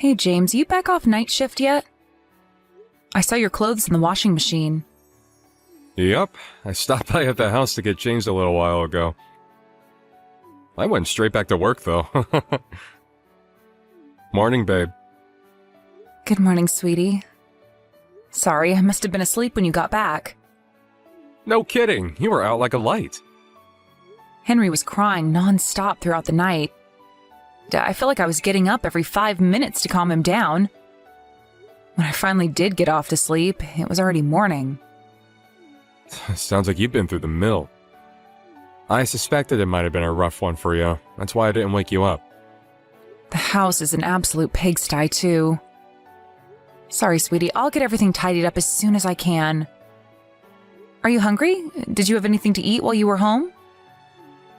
Hey James, you back off night shift yet? I saw your clothes in the washing machine. Yep, I stopped by at the house to get changed a little while ago. I went straight back to work, though. Morning, babe. Good morning, sweetie. Sorry, I must have been asleep when you got back. No kidding, you were out like a light. Henry was crying non-stop throughout the night. I felt like I was getting up every 5 minutes to calm him down. When I finally did get off to sleep, it was already morning. Sounds like you've been through the mill. I suspected it might have been a rough one for you. That's why I didn't wake you up. The house is an absolute pigsty, too. Sorry, sweetie, I'll get everything tidied up as soon as I can. Are you hungry? Did you have anything to eat while you were home?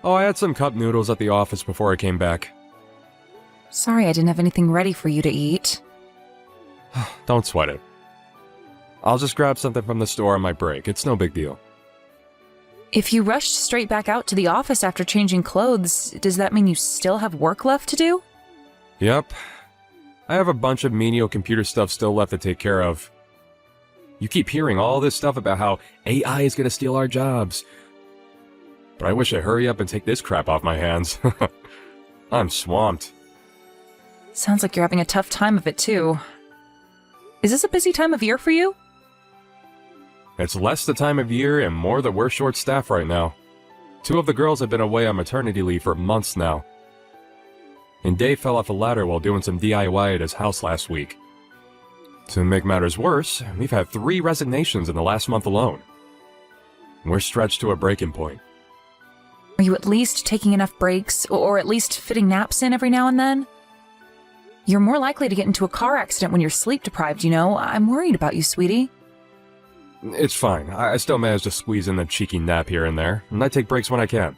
Oh, I had some cup noodles at the office before I came back. Sorry I didn't have anything ready for you to eat. Don't sweat it. I'll just grab something from the store on my break. It's no big deal. If you rushed straight back out to the office after changing clothes, does that mean you still have work left to do? Yep. I have a bunch of menial computer stuff still left to take care of. You keep hearing all this stuff about how AI is going to steal our jobs. But I wish I'd hurry up and take this crap off my hands. I'm swamped. Sounds like you're having a tough time of it, too. Is this a busy time of year for you? It's less the time of year and more that we're short-staffed right now. 2 of the girls have been away on maternity leave for months now. And Dave fell off a ladder while doing some DIY at his house last week. To make matters worse, we've had 3 resignations in the last month alone. We're stretched to a breaking point. Are you at least taking enough breaks, or at least fitting naps in every now and then? You're more likely to get into a car accident when you're sleep-deprived, you know. I'm worried about you, sweetie. It's fine. I still manage to squeeze in a cheeky nap here and there, and I take breaks when I can.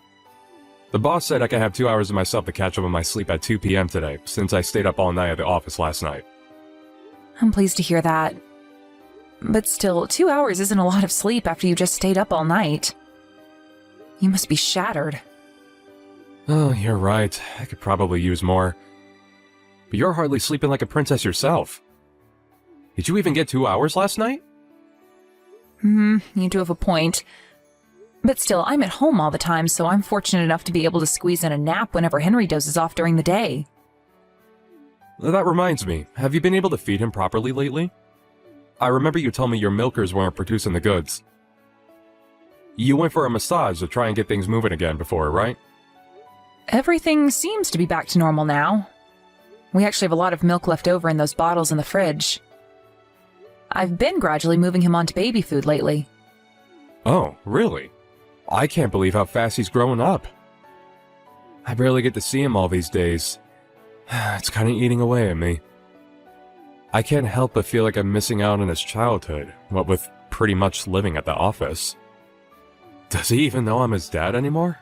The boss said I can have 2 hours to myself to catch up on my sleep at 2 p.m. today, since I stayed up all night at the office last night. I'm pleased to hear that. But still, 2 hours isn't a lot of sleep after you just stayed up all night. You must be shattered. Oh, you're right. I could probably use more. But you're hardly sleeping like a princess yourself. Did you even get 2 hours last night? You do have a point. But still, I'm at home all the time, so I'm fortunate enough to be able to squeeze in a nap whenever Henry dozes off during the day. That reminds me, have you been able to feed him properly lately? I remember you told me your milkers weren't producing the goods. You went for a massage to try and get things moving again before, right? Everything seems to be back to normal now. We actually have a lot of milk left over in those bottles in the fridge. I've been gradually moving him onto baby food lately. Oh, really? I can't believe how fast he's growing up. I barely get to see him all these days. It's kind of eating away at me. I can't help but feel like I'm missing out on his childhood, what with pretty much living at the office. Does he even know I'm his dad anymore?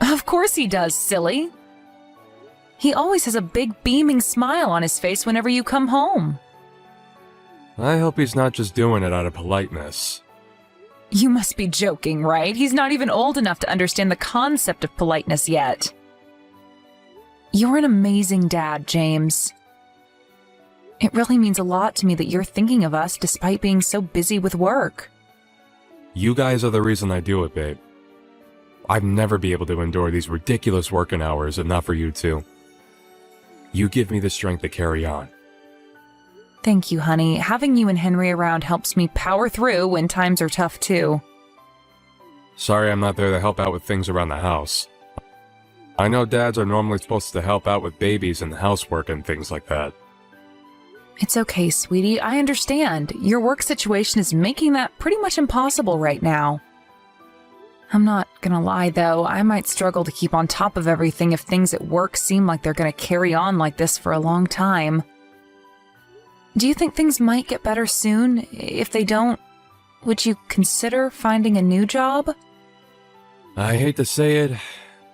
Of course he does, silly. He always has a big beaming smile on his face whenever you come home. I hope he's not just doing it out of politeness. You must be joking, right? He's not even old enough to understand the concept of politeness yet. You're an amazing dad, James. It really means a lot to me that you're thinking of us despite being so busy with work. You guys are the reason I do it, babe. I'd never be able to endure these ridiculous working hours if not for you two. You give me the strength to carry on. Thank you, honey. Having you and Henry around helps me power through when times are tough, too. Sorry I'm not there to help out with things around the house. I know dads are normally supposed to help out with babies and housework and things like that. It's okay, sweetie. I understand. Your work situation is making that pretty much impossible right now. I'm not gonna lie, though. I might struggle to keep on top of everything if things at work seem like they're gonna carry on like this for a long time. Do you think things might get better soon? If they don't, would you consider finding a new job? I hate to say it,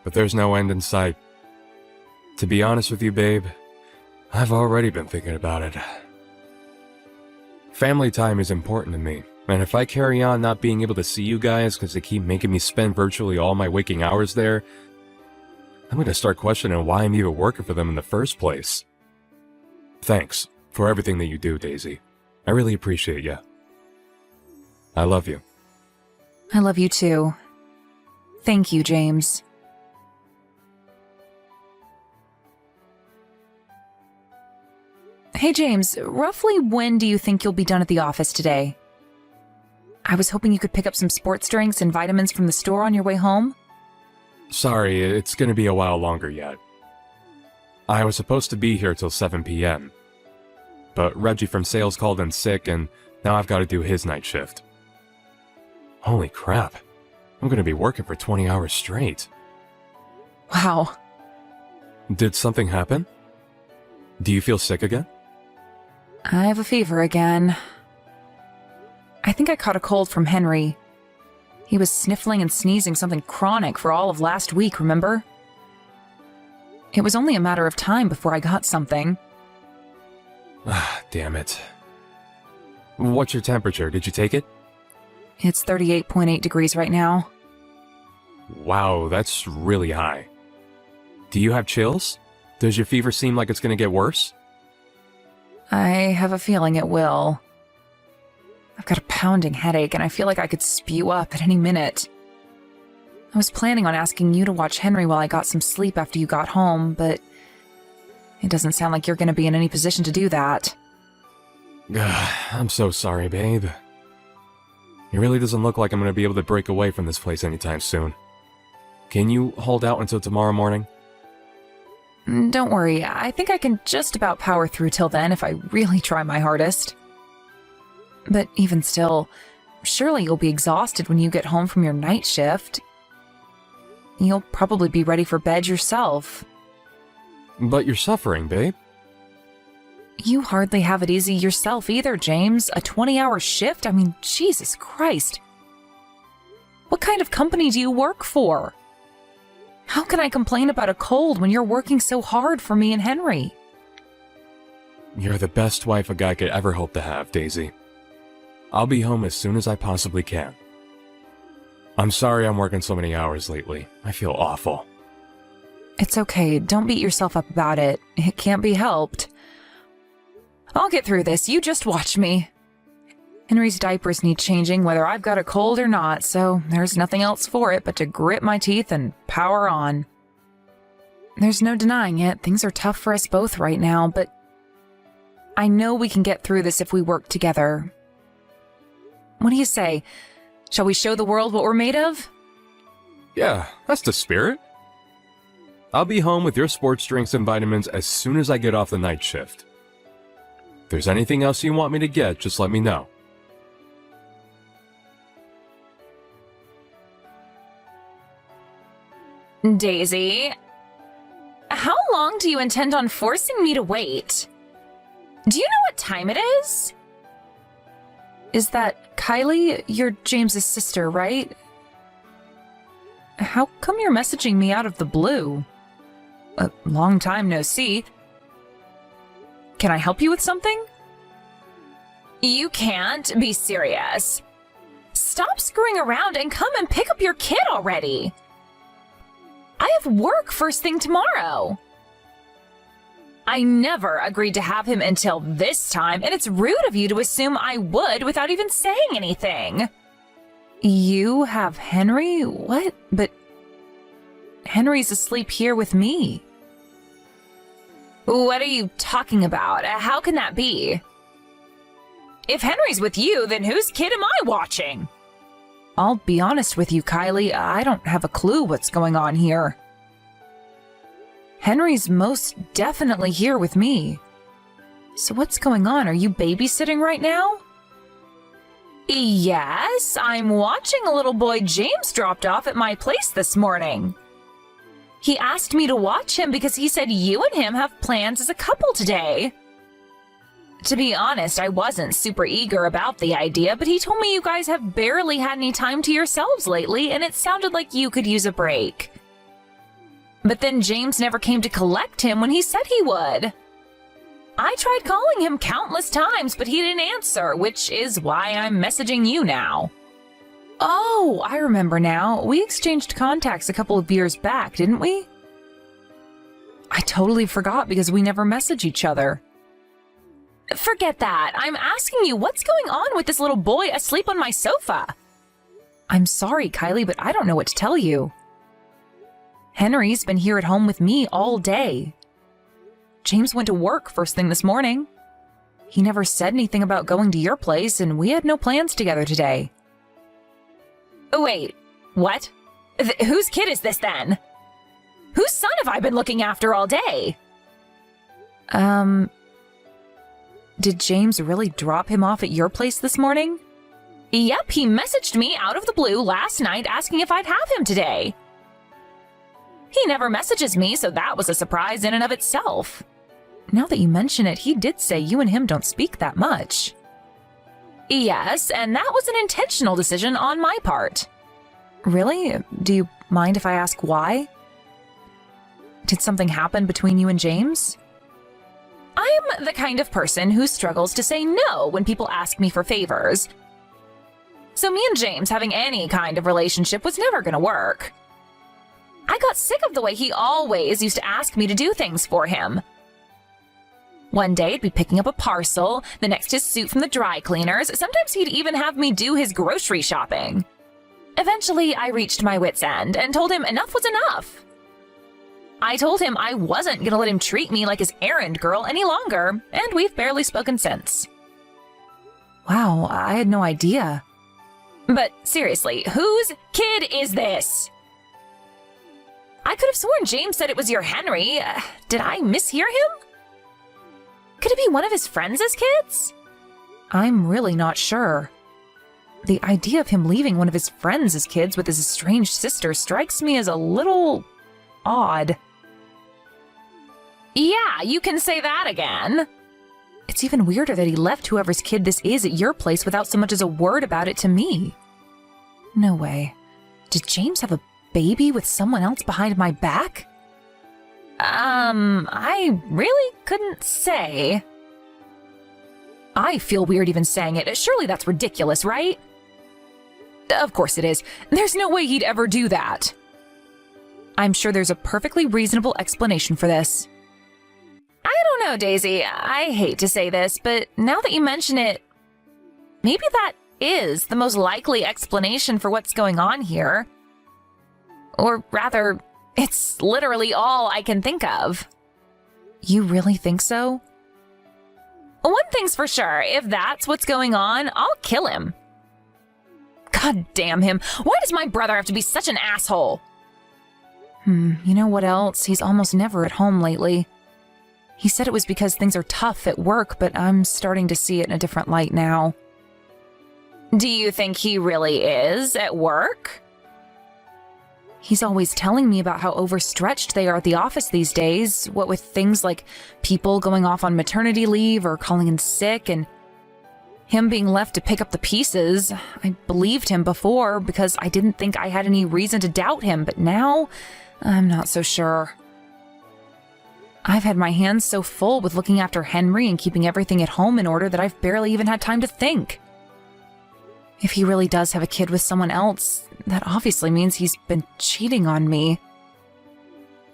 but there's no end in sight. To be honest with you, babe, I've already been thinking about it. Family time is important to me, and if I carry on not being able to see you guys because they keep making me spend virtually all my waking hours there, I'm going to start questioning why I'm even working for them in the first place. Thanks for everything that you do, Daisy. I really appreciate you. I love you. I love you too. Thank you, James. Hey, James, roughly when do you think you'll be done at the office today? I was hoping you could pick up some sports drinks and vitamins from the store on your way home. Sorry, it's gonna be a while longer yet. I was supposed to be here till 7 p.m. But Reggie from sales called in sick and now I've got to do his night shift. Holy crap. I'm gonna be working for 20 hours straight. Wow. Did something happen? Do you feel sick again? I have a fever again. I think I caught a cold from Henry. He was sniffling and sneezing something chronic for all of last week, remember? It was only a matter of time before I got something. Ah, damn it. What's your temperature? Did you take it? It's 38.8 degrees right now. Wow, that's really high. Do you have chills? Does your fever seem like it's gonna get worse? I have a feeling it will. I've got a pounding headache and I feel like I could spew up at any minute. I was planning on asking you to watch Henry while I got some sleep after you got home, but it doesn't sound like you're going to be in any position to do that. I'm so sorry, babe. It really doesn't look like I'm going to be able to break away from this place anytime soon. Can you hold out until tomorrow morning? Don't worry, I think I can just about power through till then if I really try my hardest. But even still, surely you'll be exhausted when you get home from your night shift. You'll probably be ready for bed yourself. But you're suffering, babe. You hardly have it easy yourself either, James. A 20-hour shift? I mean, Jesus Christ. What kind of company do you work for? How can I complain about a cold when you're working so hard for me and Henry? You're the best wife a guy could ever hope to have, Daisy. I'll be home as soon as I possibly can. I'm sorry I'm working so many hours lately. I feel awful. It's okay. Don't beat yourself up about it. It can't be helped. I'll get through this. You just watch me. Henry's diapers need changing whether I've got a cold or not, so there's nothing else for it but to grit my teeth and power on. There's no denying it. Things are tough for us both right now, but I know we can get through this if we work together. What do you say? Shall we show the world what we're made of? Yeah, that's the spirit. I'll be home with your sports drinks and vitamins as soon as I get off the night shift. If there's anything else you want me to get, just let me know. Daisy, how long do you intend on forcing me to wait? Do you know what time it is? Is that Kylie? You're James's sister, right? How come you're messaging me out of the blue? A long time no see. Can I help you with something? You can't be serious. Stop screwing around and come and pick up your kid already. I have work first thing tomorrow. I never agreed to have him until this time, and it's rude of you to assume I would without even saying anything. You have Henry? What? But Henry's asleep here with me. What are you talking about? How can that be? If Henry's with you, then whose kid am I watching? I'll be honest with you, Kylie. I don't have a clue what's going on here. Henry's most definitely here with me. So what's going on? Are you babysitting right now? Yes, I'm watching a little boy James dropped off at my place this morning. He asked me to watch him because he said you and him have plans as a couple today. To be honest, I wasn't super eager about the idea, but he told me you guys have barely had any time to yourselves lately, and it sounded like you could use a break. But then James never came to collect him when he said he would. I tried calling him countless times, but he didn't answer, which is why I'm messaging you now. Oh, I remember now. We exchanged contacts a couple of years back, didn't we? I totally forgot because we never message each other. Forget that. I'm asking you, what's going on with this little boy asleep on my sofa? I'm sorry, Kylie, but I don't know what to tell you. Henry's been here at home with me all day. James went to work first thing this morning. He never said anything about going to your place, and we had no plans together today. Wait, what? Whose kid is this then? Whose son have I been looking after all day? Did James really drop him off at your place this morning? Yep, he messaged me out of the blue last night asking if I'd have him today. He never messages me, so that was a surprise in and of itself. Now that you mention it, he did say you and him don't speak that much. Yes, and that was an intentional decision on my part. Really? Do you mind if I ask why? Did something happen between you and James? I'm the kind of person who struggles to say no when people ask me for favors. So me and James having any kind of relationship was never gonna work. I got sick of the way he always used to ask me to do things for him. One day it'd be picking up a parcel, the next his suit from the dry cleaners. Sometimes he'd even have me do his grocery shopping. Eventually, I reached my wit's end and told him enough was enough. I told him I wasn't gonna let him treat me like his errand girl any longer, and we've barely spoken since. Wow, I had no idea. But seriously, whose kid is this? I could have sworn James said it was your Henry. Did I mishear him? Could it be one of his friends' kids? I'm really not sure. The idea of him leaving one of his friends' kids with his estranged sister strikes me as a little odd. Yeah, you can say that again. It's even weirder that he left whoever's kid this is at your place without so much as a word about it to me. No way. Did James have a baby with someone else behind my back? I really couldn't say. I feel weird even saying it. Surely that's ridiculous, right? Of course it is. There's no way he'd ever do that. I'm sure there's a perfectly reasonable explanation for this. I don't know, Daisy. I hate to say this, but now that you mention it, maybe that is the most likely explanation for what's going on here. Or rather, it's literally all I can think of. You really think so? One thing's for sure, if that's what's going on, I'll kill him. God damn him. Why does my brother have to be such an asshole? You know what else? He's almost never at home lately. He said it was because things are tough at work, but I'm starting to see it in a different light now. Do you think he really is at work? He's always telling me about how overstretched they are at the office these days, what with things like people going off on maternity leave or calling in sick, and him being left to pick up the pieces. I believed him before because I didn't think I had any reason to doubt him, but now I'm not so sure. I've had my hands so full with looking after Henry and keeping everything at home in order that I've barely even had time to think. If he really does have a kid with someone else, that obviously means he's been cheating on me.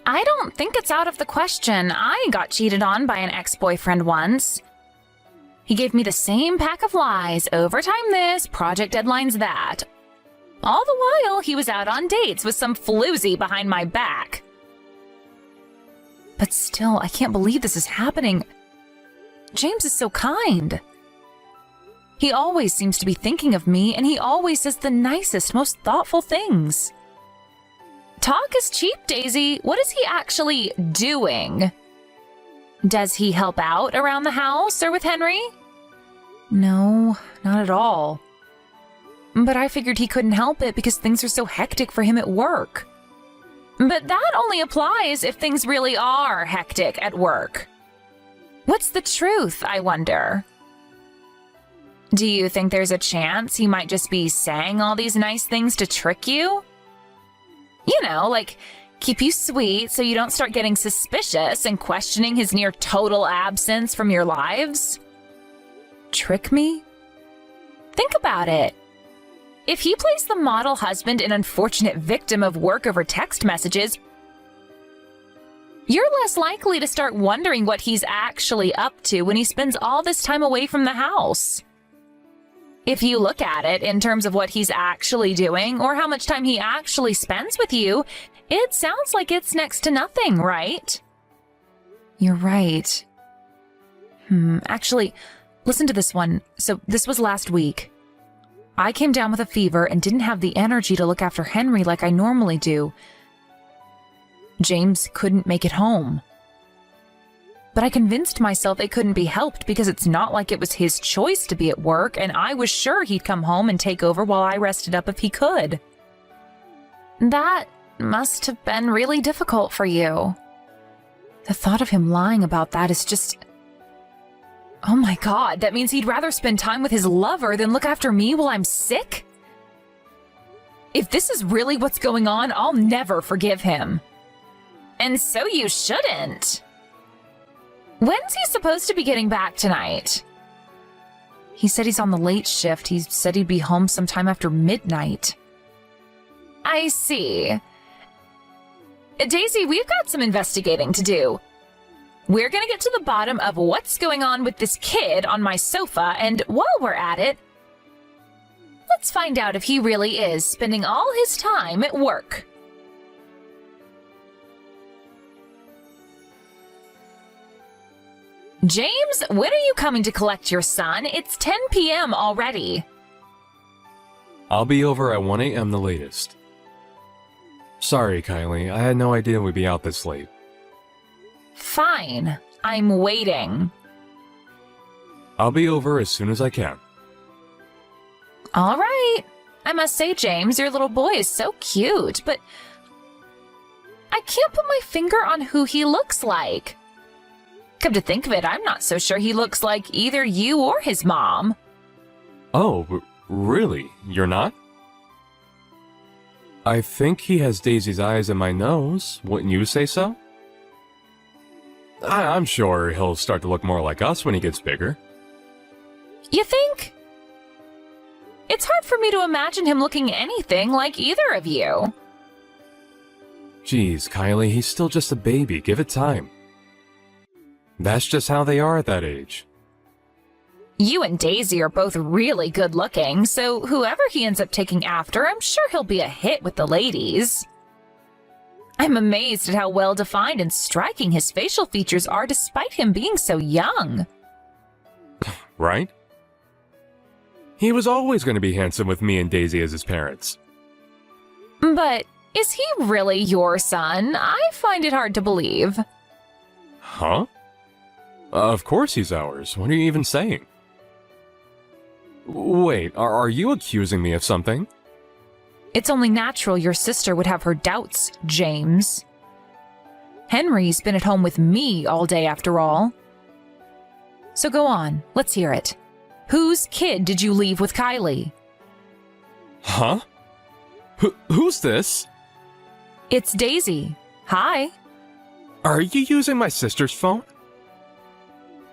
I don't think it's out of the question. I got cheated on by an ex-boyfriend once. He gave me the same pack of lies, overtime this, project deadlines that. All the while, he was out on dates with some floozy behind my back. But still, I can't believe this is happening. James is so kind. He always seems to be thinking of me, and he always says the nicest, most thoughtful things. Talk is cheap, Daisy. What is he actually doing? Does he help out around the house or with Henry? No, not at all. But I figured he couldn't help it because things are so hectic for him at work. But that only applies if things really are hectic at work. What's the truth, I wonder? Do you think there's a chance he might just be saying all these nice things to trick you? You know, like keep you sweet so you don't start getting suspicious and questioning his near total absence from your lives? Trick me? Think about it. If he plays the model husband and unfortunate victim of work over text messages, You're less likely to start wondering what he's actually up to when he spends all this time away from the house. If you look at it in terms of what he's actually doing or how much time he actually spends with you, it sounds like it's next to nothing, right? You're right. Actually, listen to this one. So this was last week. I came down with a fever and didn't have the energy to look after Henry like I normally do. James couldn't make it home. But I convinced myself it couldn't be helped because it's not like it was his choice to be at work, and I was sure he'd come home and take over while I rested up if he could. That must have been really difficult for you. The thought of him lying about that is just... Oh my God, that means he'd rather spend time with his lover than look after me while I'm sick? If this is really what's going on, I'll never forgive him. And so you shouldn't. When's he supposed to be getting back tonight? He said he's on the late shift. He said he'd be home sometime after midnight. I see. Daisy, we've got some investigating to do. We're gonna get to the bottom of what's going on with this kid on my sofa, and while we're at it, let's find out if he really is spending all his time at work. James, when are you coming to collect your son? It's 10 p.m. already. I'll be over at 1 a.m. the latest. Sorry, Kylie. I had no idea we'd be out this late. Fine. I'm waiting. I'll be over as soon as I can. All right. I must say, James, your little boy is so cute, but I can't put my finger on who he looks like. Come to think of it, I'm not so sure he looks like either you or his mom. Oh, really? You're not? I think he has Daisy's eyes and my nose. Wouldn't you say so? I'm sure he'll start to look more like us when he gets bigger. You think? It's hard for me to imagine him looking anything like either of you. Geez, Kylie, he's still just a baby. Give it time. That's just how they are at that age. You and Daisy are both really good looking, so whoever he ends up taking after, I'm sure he'll be a hit with the ladies. I'm amazed at how well defined and striking his facial features are despite him being so young. Right? He was always going to be handsome with me and Daisy as his parents. But is he really your son? I find it hard to believe. Huh? Of course he's ours. What are you even saying? Wait, are you accusing me of something? It's only natural your sister would have her doubts, James. Henry's been at home with me all day after all. So go on, let's hear it. Whose kid did you leave with Kylie? Huh? Who's this? It's Daisy. Hi. Are you using my sister's phone?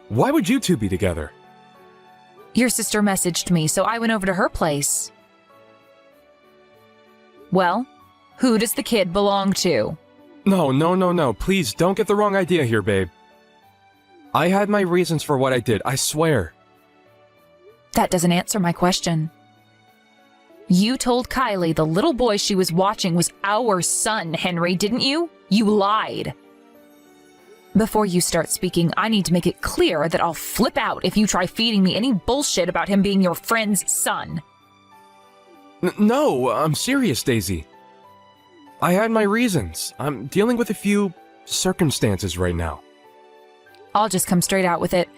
Why would you two be together? Your sister messaged me, so I went over to her place. Well, who does the kid belong to? No. Please don't get the wrong idea here, babe. I had my reasons for what I did, I swear. That doesn't answer my question. You told Kylie the little boy she was watching was our son, Henry, didn't you? You lied. Before you start speaking, I need to make it clear that I'll flip out if you try feeding me any bullshit about him being your friend's son. No, I'm serious, Daisy. I had my reasons. I'm dealing with a few circumstances right now. I'll just come straight out with it.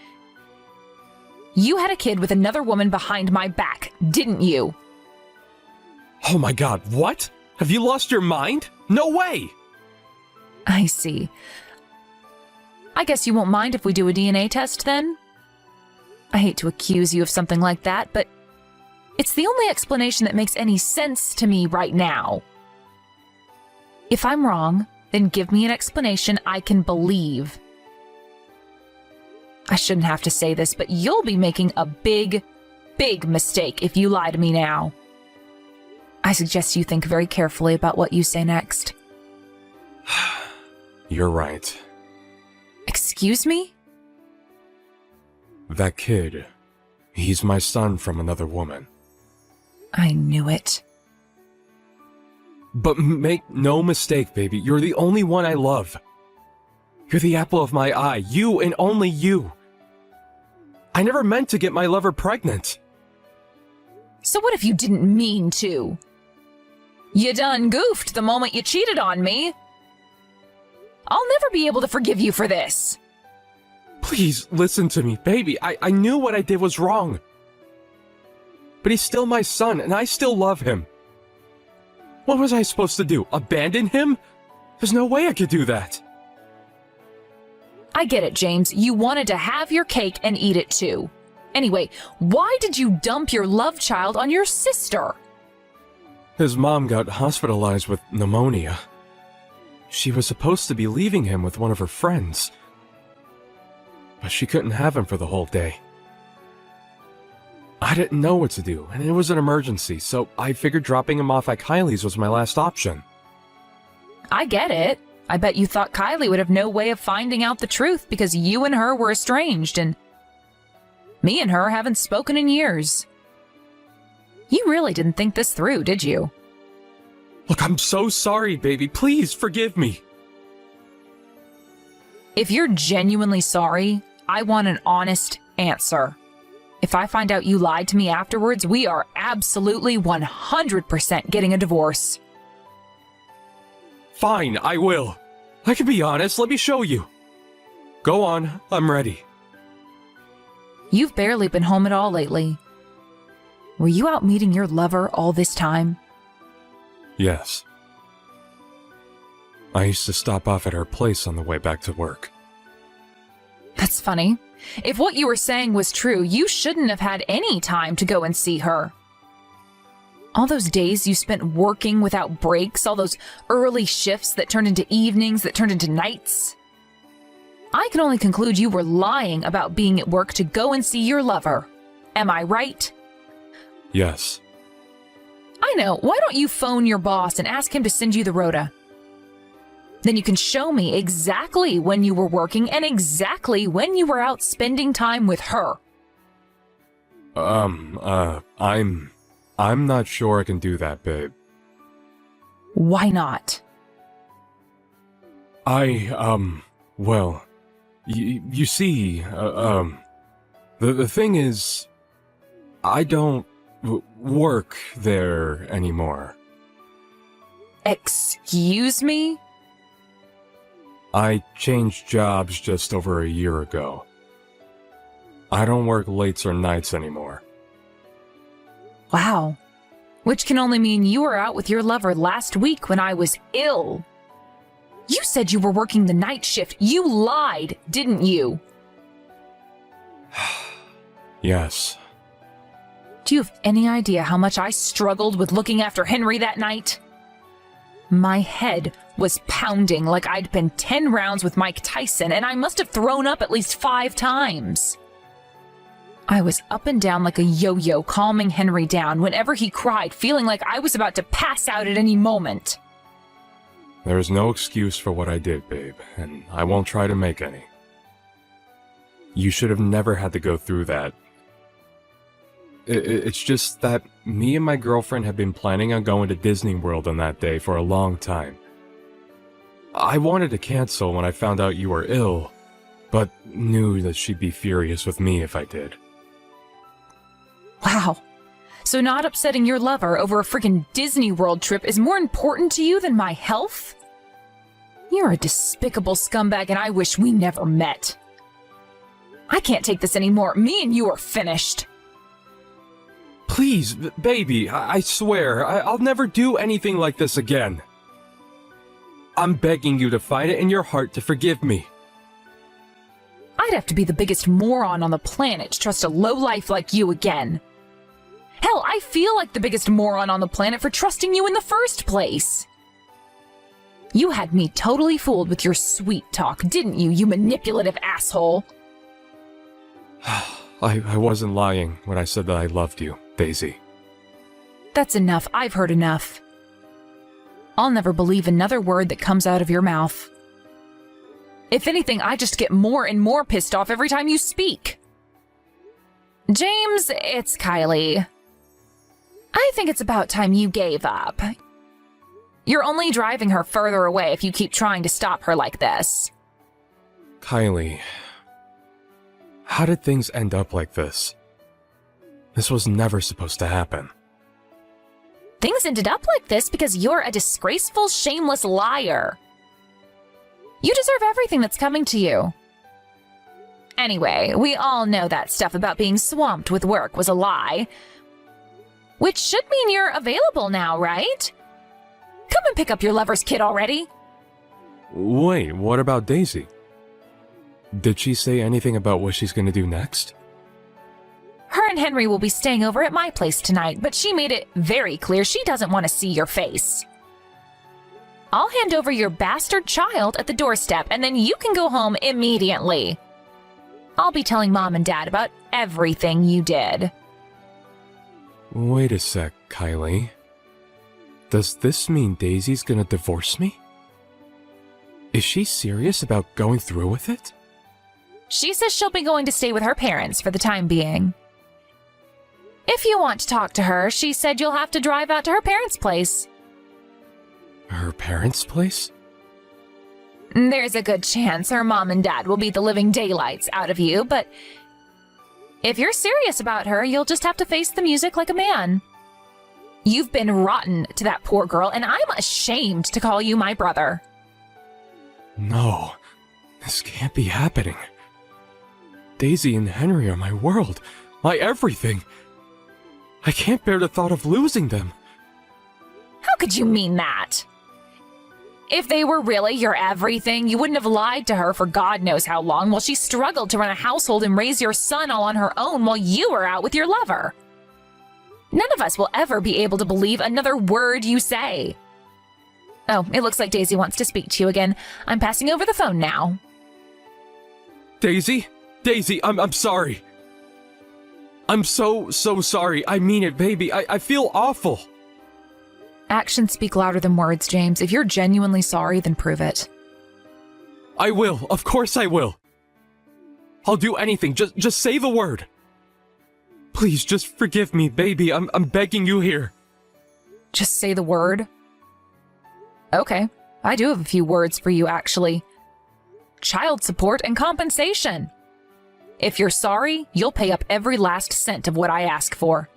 You had a kid with another woman behind my back, didn't you? Oh my god, what? Have you lost your mind? No way! I see. I guess you won't mind if we do a DNA test then? I hate to accuse you of something like that, but it's the only explanation that makes any sense to me right now. If I'm wrong, then give me an explanation I can believe. I shouldn't have to say this, but you'll be making a big mistake if you lie to me now. I suggest you think very carefully about what you say next. You're right. Excuse me? That kid, he's my son from another woman. I knew it. But make no mistake, baby, you're the only one I love. You're the apple of my eye, you and only you. I never meant to get my lover pregnant. So what if you didn't mean to? You done goofed the moment you cheated on me. I'll never be able to forgive you for this. Please, listen to me, baby. I knew what I did was wrong. But he's still my son, and I still love him. What was I supposed to do? Abandon him? There's no way I could do that. I get it, James. You wanted to have your cake and eat it too. Anyway, why did you dump your love child on your sister? His mom got hospitalized with pneumonia. She was supposed to be leaving him with one of her friends. But she couldn't have him for the whole day. I didn't know what to do, and it was an emergency, so I figured dropping him off at Kylie's was my last option. I get it. I bet you thought Kylie would have no way of finding out the truth because you and her were estranged, and me and her haven't spoken in years. You really didn't think this through, did you? Look, I'm so sorry, baby. Please forgive me. If you're genuinely sorry, I want an honest answer. If I find out you lied to me afterwards, we are absolutely 100% getting a divorce. Fine, I will. I can be honest. Let me show you. Go on. I'm ready. You've barely been home at all lately. Were you out meeting your lover all this time? Yes. I used to stop off at her place on the way back to work. That's funny. If what you were saying was true, you shouldn't have had any time to go and see her. All those days you spent working without breaks, all those early shifts that turned into evenings, that turned into nights. I can only conclude you were lying about being at work to go and see your lover. Am I right? Yes. I know. Why don't you phone your boss and ask him to send you the rota? Then you can show me exactly when you were working and exactly when you were out spending time with her. I'm not sure I can do that, babe. Why not? Well, you see, the thing is, I don't work there anymore. Excuse me? I changed jobs just over a year ago. I don't work lates or nights anymore. Wow. Which can only mean you were out with your lover last week when I was ill. You said you were working the night shift. You lied, didn't you? Yes. Do you have any idea how much I struggled with looking after Henry that night? My head was pounding like I'd been 10 rounds with Mike Tyson, and I must have thrown up at least 5 times. I was up and down like a yo-yo, calming Henry down whenever he cried, feeling like I was about to pass out at any moment. There is no excuse for what I did, babe, and I won't try to make any. You should have never had to go through that. It's just that me and my girlfriend had been planning on going to Disney World on that day for a long time. I wanted to cancel when I found out you were ill, but knew that she'd be furious with me if I did. Wow. So not upsetting your lover over a freaking Disney World trip is more important to you than my health? You're a despicable scumbag, and I wish we never met. I can't take this anymore. Me and you are finished. Please, baby, I swear, I'll never do anything like this again. I'm begging you to find it in your heart to forgive me. I'd have to be the biggest moron on the planet to trust a lowlife like you again. Hell, I feel like the biggest moron on the planet for trusting you in the first place. You had me totally fooled with your sweet talk, didn't you, you manipulative asshole? I wasn't lying when I said that I loved you, Daisy. That's enough. I've heard enough. I'll never believe another word that comes out of your mouth. If anything, I just get more and more pissed off every time you speak. James, it's Kylie. I think it's about time you gave up. You're only driving her further away if you keep trying to stop her like this. Kylie, how did things end up like this? This was never supposed to happen. Things ended up like this because you're a disgraceful, shameless liar. You deserve everything that's coming to you. Anyway, we all know that stuff about being swamped with work was a lie. Which should mean you're available now, right? Come and pick up your lover's kid already. Wait, what about Daisy? Did she say anything about what she's gonna do next? Her and Henry will be staying over at my place tonight, but she made it very clear she doesn't want to see your face. I'll hand over your bastard child at the doorstep, and then you can go home immediately. I'll be telling Mom and Dad about everything you did. Wait a sec, Kylie. Does this mean Daisy's gonna divorce me? Is she serious about going through with it? She says she'll be going to stay with her parents for the time being. If you want to talk to her, she said you'll have to drive out to her parents' place. Her parents' place? There's a good chance her mom and dad will beat the living daylights out of you, but if you're serious about her, you'll just have to face the music like a man. You've been rotten to that poor girl, and I'm ashamed to call you my brother. No, this can't be happening. Daisy and Henry are my world, my everything. I can't bear the thought of losing them. How could you mean that? If they were really your everything, you wouldn't have lied to her for God knows how long while she struggled to run a household and raise your son all on her own while you were out with your lover. None of us will ever be able to believe another word you say. Oh, it looks like Daisy wants to speak to you again. I'm passing over the phone now. Daisy? Daisy, I'm sorry. I'm so sorry. I mean it, baby. I feel awful. Actions speak louder than words, James. If you're genuinely sorry, then prove it. I will. Of course I will. I'll do anything. Just say the word. Please, just forgive me, baby. I'm begging you here. Just say the word? Okay, I do have a few words for you, actually. Child support and compensation. If you're sorry, you'll pay up every last cent of what I ask for.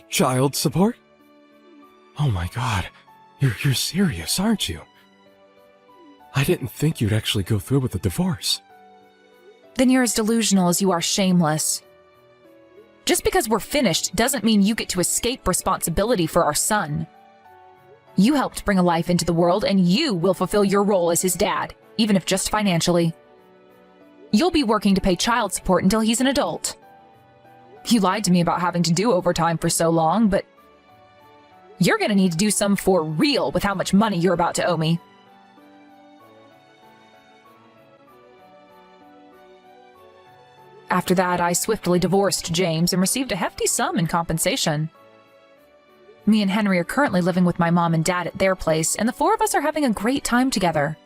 Child support? Oh my God, you're serious, aren't you? I didn't think you'd actually go through with the divorce. Then you're as delusional as you are shameless. Just because we're finished doesn't mean you get to escape responsibility for our son. You helped bring a life into the world, and you will fulfill your role as his dad, even if just financially. You'll be working to pay child support until he's an adult. You lied to me about having to do overtime for so long, but you're gonna need to do some for real with how much money you're about to owe me. After that, I swiftly divorced James and received a hefty sum in compensation. Me and Henry are currently living with my mom and dad at their place, and the four of us are having a great time together.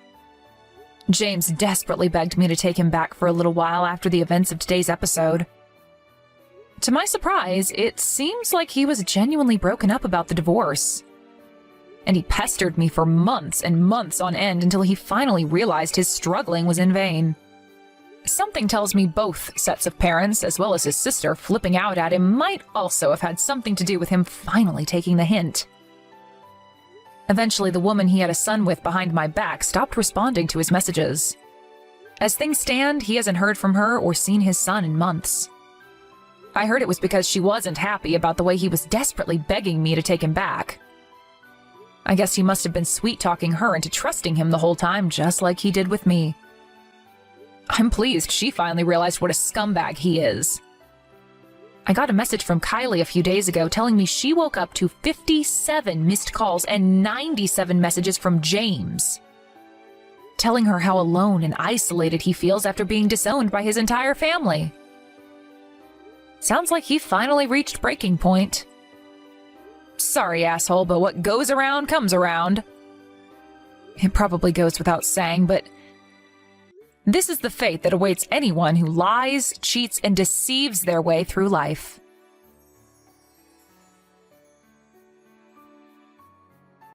James desperately begged me to take him back for a little while after the events of today's episode. To my surprise, it seems like he was genuinely broken up about the divorce. And he pestered me for months and months on end until he finally realized his struggling was in vain. Something tells me both sets of parents, as well as his sister, flipping out at him might also have had something to do with him finally taking the hint. Eventually, the woman he had a son with behind my back stopped responding to his messages. As things stand, he hasn't heard from her or seen his son in months. I heard it was because she wasn't happy about the way he was desperately begging me to take him back. I guess he must have been sweet-talking her into trusting him the whole time, just like he did with me. I'm pleased she finally realized what a scumbag he is. I got a message from Kylie a few days ago telling me she woke up to 57 missed calls and 97 messages from James, telling her how alone and isolated he feels after being disowned by his entire family. Sounds like he finally reached breaking point. Sorry, asshole, but what goes around comes around. It probably goes without saying, but This is the fate that awaits anyone who lies, cheats, and deceives their way through life.